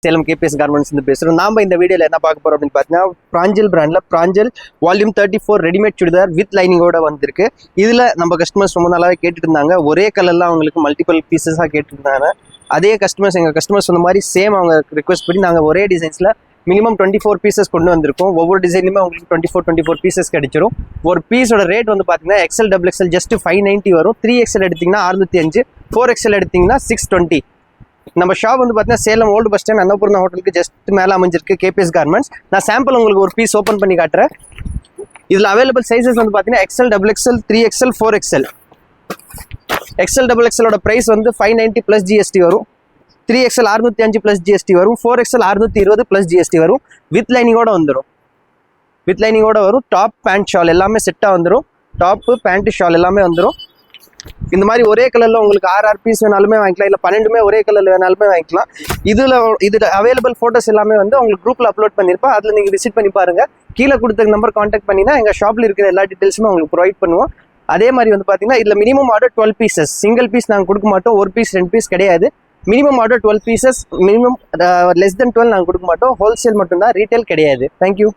Salem KBS garments இருந்து பேசுகிறோம். நாம் இந்த வீடியோவில் என்ன பார்க்க போகிறோம் அப்படின்னு பார்த்தீங்கன்னா, பிராஞ்சல் பிராண்டில் பிராஞ்சல் வால்யூம் 34 ரெடிமேட் சுடிதார் வித் லைனிங்கோட வந்திருக்கு. இதில் நம்ம கஸ்டமர்ஸ் ரொம்ப நாளாவே கேட்டுட்டு இருந்தாங்க. ஒரே கலர்லாம் அவங்களுக்கு மல்டிபிள் பீசஸாக கேட்டுருந்தாங்க. அதே கஸ்டமர்ஸ் எங்கள் கஸ்டமர்ஸ் சொன்ன மாதிரி சேம் அவங்க ரிக்வஸ்ட் பண்ணி நாங்கள் ஒரே டிசைன்ஸில் மினிமம் 24 பீசஸ் கொண்டு வந்திருக்கோம். ஒவ்வொரு டிசைனுமே உங்களுக்கு 24 பீசஸ் கிடைச்சிரும். ஒரு பீஸோட ரேட் வந்து பார்த்தீங்கன்னா XL XXL ஜஸ்ட் 590 வரும். 3XL எடுத்திங்கன்னா 605, 4XL எடுத்திங்கன்னா 620. நம்ம ஷாப் வந்து பார்த்தீங்கன்னா Salem old bus stand Annapurna ஹோட்டலுக்கு ஜஸ்ட் மேலே அமைஞ்சிருக்கு கேபிஎஸ் கார்மெண்ட்ஸ். நான் சாம்பிள் உங்களுக்கு ஒரு பீஸ் ஓப்பன் பண்ணி காட்டுறேன். இதில் அவைலபிள் சைஸஸ் வந்து பார்த்தீங்கன்னா XL XXL 3XL 4XL. XL XXLோட ப்ரைஸ் வந்து 590 ப்ளஸ் GST வரும். 3XL 605 ப்ளஸ் GST வரும். 4XL 620 ப்ளஸ் GST வரும். வித் லைனிங்கோட வந்துடும். வித் லைனிங்கோட வரும். டாப் பேண்ட் ஷால் எல்லாமே செட்டாக வந்துடும். டாப்பு பேண்ட் ஷால் எல்லாமே வந்துடும். இந்த மாதிரி ஒரே கலரில் உங்களுக்கு 6 பீஸ் வேணாலுமே வாங்கிக்கலாம், இல்லை 12மே ஒரே கலரில் வேணாலுமே வாங்கிக்கலாம். இதில் அவைலபிள் ஃபோட்டோஸ் எல்லாமே வந்து உங்களுக்கு குரூப்பில் அப்லோட் பண்ணியிருப்பேன். அதில் நீங்கள் விசிட் பண்ணி பாருங்கள். கீழே கொடுத்த நம்பர் கான்டாக்ட் பண்ணினா எங்கள் ஷாப்பில் இருக்கிற எல்லா டீட்டெயில்ஸுமே உங்களுக்கு ப்ரொவைட் பண்ணுவோம். அதே மாதிரி வந்து பார்த்தீங்கன்னா இதில் minimum order 12 pieces. Single piece நாங்கள் கொடுக்க மாட்டோம். ஒரு பீஸ் 2 பீஸ் கிடையாது. Minimum order 12 pieces. Minimum less than 12 நாங்கள் கொடுக்க மாட்டோம். ஹோல்சேல் மட்டும்தான், ரீட்டைல் கிடையாது. தேங்க்யூ.